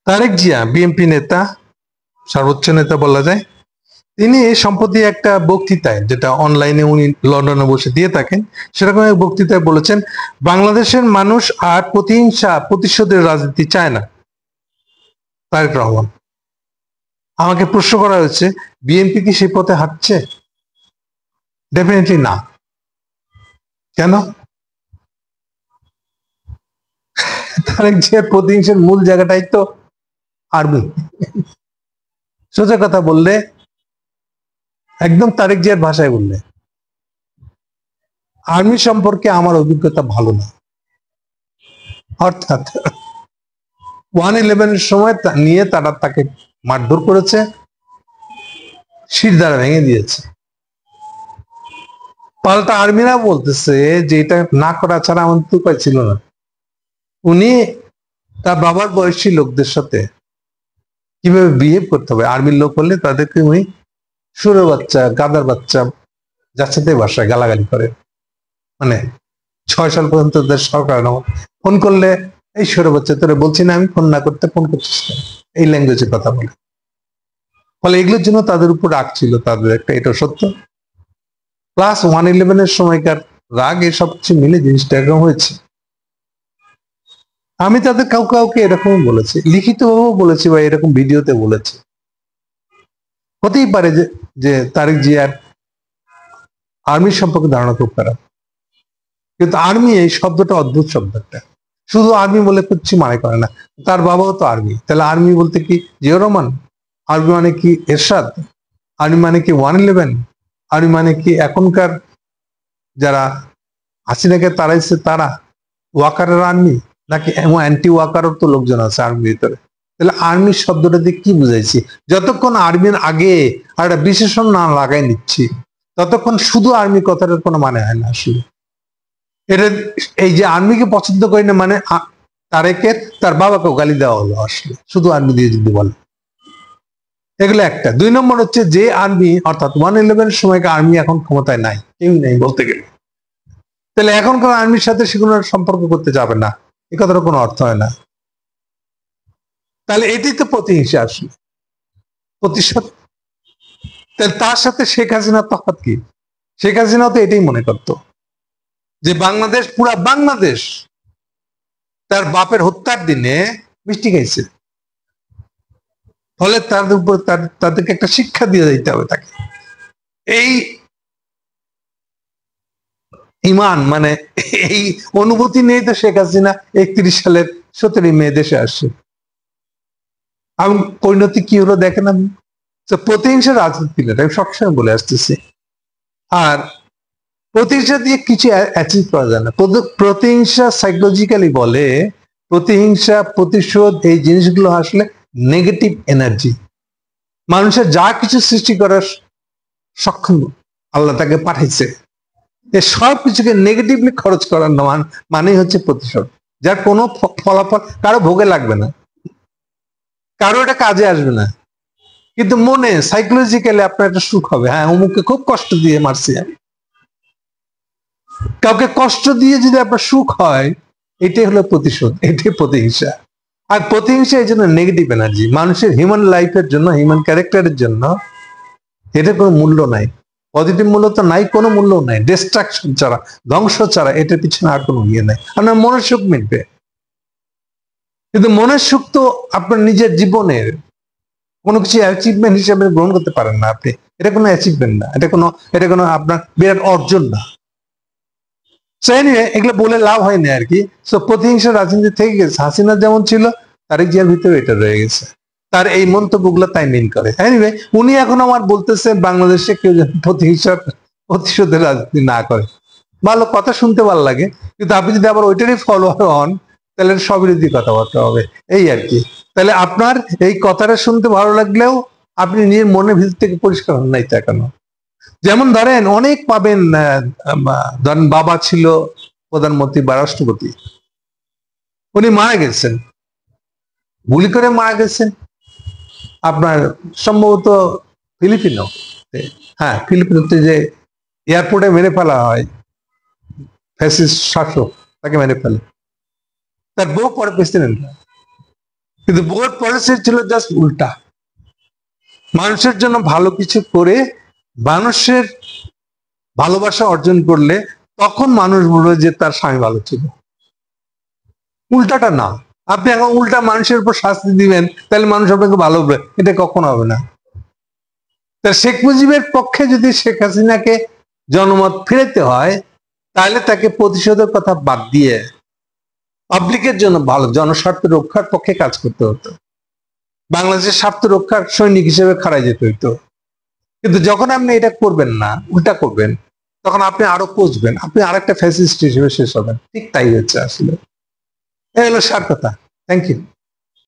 Tarique Zia BNP নেতা, সর্বোচ্চ নেতা বলা যায়। তিনি সম্প্রতি একটা বক্তৃতায়, যেটা অনলাইনে উনি লন্ডনে বসে দিয়ে থাকেন, সেরকম এক বক্তৃতায় বলেছেন বাংলাদেশের মানুষ আর প্রতিহিংসা প্রতিশোধের রাজনীতি চায় না। তারেক রহমান। আমাকে প্রশ্ন করা হয়েছে বিএনপি কি সেই পথে হাঁটছে? ডেফিনেটলি না। কেন? তারেক জিয়ার প্রতিহিংসার মূল জায়গাটাই তো আর্মি। সোজা কথা বললে, একদম তারেক জিয়ার ভাষায় বললে, আর্মি সম্পর্কে আমার অভিজ্ঞতা ভালো না। অর্থাৎ 1/11 সময় নিয়ে তারা তাকে মারধর করেছে, শির দ্বারা ভেঙে দিয়েছে। পাল্টা আর্মিরা বলতেছে যে এটা না করা ছাড়া আমাদের তো উপায় ছিল না। উনি তার বাবার বয়সী লোকদের সাথে কিভাবে বিহেভ করতে হবে, আর্মির লোক হলে তাদেরকে উনি সুরের বাচ্চা, গাদার বাচ্চা, যার সাথে বাসায় গালাগালি করে। মানে 6 সাল পর্যন্ত দেশ সরকার ফোন করলে এই সুরের বাচ্চা তোরে বলছি না আমি ফোন না করতে, ফোন করছিস না, এই ল্যাঙ্গুয়েজে কথা বলে। ফলে এগুলোর জন্য তাদের উপর রাগ ছিল তাদের একটা, এটা সত্য। প্লাস 1/11 সময়কার রাগ, এসব কিছু মিলে জিনিসটা এরকম হয়েছে। আমি তাদের কাউকে এরকম বলেছি, লিখিত ভাবেও বলেছি বা এরকম ভিডিওতে বলেছি। হতেই পারে যে তারেক জিয়ার আর্মি সম্পর্কে ধারণা খুব খারাপ, কিন্তু আর্মি এই শব্দটা অদ্ভুত শব্দ একটা। শুধু আর্মি বলে কিছু মানে করে না, তার বাবাও তো আর্মি। তাহলে আর্মি বলতে কি জিয়াউর রহমান? আর্মি মানে কি এরশাদ? আর্মি মানে কি 1/11? আর্মি মানে কি এখনকার যারা হাসিনাকে তাড়াইছে তারা, ওয়াকারের আর্মি? নাকি এমন অ্যান্টি ওয়াকারও তো লোকজন আছে আর্মির ভিতরে। তাহলে আর্মি শব্দটা দিয়ে কি বুঝাইছি? যতক্ষণ আর্মির আগে আর একটা বিশেষণ না লাগাই নিচ্ছি, ততক্ষণ শুধু আর্মি কথাটার কোনো মানে হয় না আসলে। এটা এই যে আর্মিকে পছন্দ করি না মানে তারেকের তার বাবাকেও গালি দেওয়া হলো আসলে, শুধু আর্মি দিয়ে যদি বলে। এগুলো একটা। 2 নম্বর হচ্ছে যে আর্মি, অর্থাৎ 1/11 সময়কার আর্মি এখন ক্ষমতায় নাই, কেউ নেই বলতে গেলে। তাহলে এখনকার আর্মির সাথে সে কোনো সম্পর্ক করতে যাবে না, এ কথার কোনো অর্থ হয় না। তাহলে এটাই তো প্রতিহিংসা আসলে, প্রতিশোধ। তাহলে তার সাথে শেখ হাসিনার তফাৎ কি? শেখ হাসিনা তো এটাই মনে করতো যে বাংলাদেশ, পুরা বাংলাদেশ তার বাপের হত্যার দিনে মিষ্টি খাইছে। ফলে তাদের উপর তাদেরকে একটা শিক্ষা দিয়ে দিতে হবে তাকে। এই ইমান মানে এই অনুভূতি নিয়ে তো শেখ হাসিনা 31 সালের 17 মে দেশে আসছে। আমি পরিণতি কি হলো দেখেন। আমি প্রতিহিংসা রাজনীতি না, আমি সবসময় বলে আসতেছি। আর প্রতিহিংসা দিয়ে কিছু অ্যাচিভ করা যায় না। প্রতিহিংসা সাইকোলজিক্যালি বলে, প্রতিহিংসা, প্রতিশোধ, এই জিনিসগুলো আসলে নেগেটিভ এনার্জি। মানুষের যা কিছু সৃষ্টি করার সক্ষম আল্লাহ তাকে পাঠাইছে, এই সব কিছুকে নেগেটিভলি খরচ করার মানেই হচ্ছে প্রতিশোধ, যার কোনো ফলাফল কারো ভোগে লাগবে না, কারো এটা কাজে আসবে না, কিন্তু মনে সাইকোলজিক্যালি আপনার একটা সুখ হবে। হ্যাঁ, অমুককে খুব কষ্ট দিয়ে মারছি আমি। কাউকে কষ্ট দিয়ে যদি আপনার সুখ হয়, এটাই হলো প্রতিশোধ, এটাই প্রতিহিংসা। আর প্রতিহিংসা এই জন্য নেগেটিভ এনার্জি, মানুষের হিউম্যান লাইফের জন্য, হিউম্যান ক্যারেক্টারের জন্য এটার কোনো মূল্য নাই। পজিটিভ মূল্য তো নাই, কোনো মূল্য নাই। ডিস্ট্রাকশন ছাড়া, ধ্বংস ছাড়া এটার পিছনে আর কোনো ইয়ে নাই। আপনার মনের সুখ মিটবে, কিন্তু মনের সুখ তো আপনার নিজের জীবনের কোনো কিছু অ্যাচিভমেন্ট হিসেবে গ্রহণ করতে পারেন না আপনি। এটা কোনো অ্যাচিভমেন্ট না, এটা কোনো আপনার বিরাট অর্জন না। এগুলো বলে লাভ হয়নি আর কি। প্রতিহিংসা রাজনীতি থেকে গেছে। হাসিনা যেমন ছিল, তারেক জিয়ার ভিতরে এটা রয়ে গেছে। তার এই মন্তব্যগুলো তাই মিন করে। এনিওয়ে, উনি এখন আমার বলতেছে বাংলাদেশে কেউ যেন প্রতিহিংসার প্রতিশোধের রাজনীতি না করে। ভালো কথা, শুনতে ভালো লাগে, কিন্তু আপনি যদি আবার ওইটারই ফলোয়ার হন, তাহলে সবিরোধী কথাবার্তা হবে, এই আর কি। তাহলে আপনার এই কথাটা শুনতে ভালো লাগলেও আপনি নিজের মনের ভিতর থেকে পরিষ্কার হন নাই তা কেন? যেমন ধরেন অনেক পাবেন, ধরেন বাবা ছিল প্রধানমন্ত্রী বা রাষ্ট্রপতি, উনি মারা গেছেন, গুলি করে মারা গেছেন। আপনার সম্ভবত ফিলিপিনো, হ্যাঁ ফিলিপিনোতে যে এয়ারপোর্টে মেরে ফেলা হয় ফ্যাসিস্ট শাসক, তাকে মেরে ফেলে। তার বউ পরে প্রেসিডেন্ট। কিন্তু বোর্ড পলিসি ছিল জাস্ট উল্টা, মানুষের জন্য ভালো কিছু করে মানুষের ভালোবাসা অর্জন করলে তখন মানুষ বলবে যে তার স্বামী ভালো ছিল। উল্টাটা না, আপনি এখন উল্টা মানুষের উপর শাস্তি দিবেন তাহলে মানুষ আপনাকে ভালো বলবে, এটা কখনো হবে না। তা শেখ মুজিবের পক্ষে যদি শেখ হাসিনাকে জনমত ফেরাতে হয় তাহলে তাকে প্রতিশোধের কথা বাদ দিয়ে পাবলিকের জন্য ভালো জনস্বার্থ রক্ষার পক্ষে কাজ করতে হতো, বাংলাদেশের স্বার্থ রক্ষার সৈনিক হিসেবে খাড়াই যেতে হইতো। কিন্তু যখন আপনি এটা করবেন না, উল্টা করবেন, তখন আপনি আরো পচবেন, আপনি আরেকটা ফ্যাসিস্ট হিসেবে শেষ হবেন। ঠিক তাই হচ্ছে আসলে, এই হলো সার কথা। Thank you.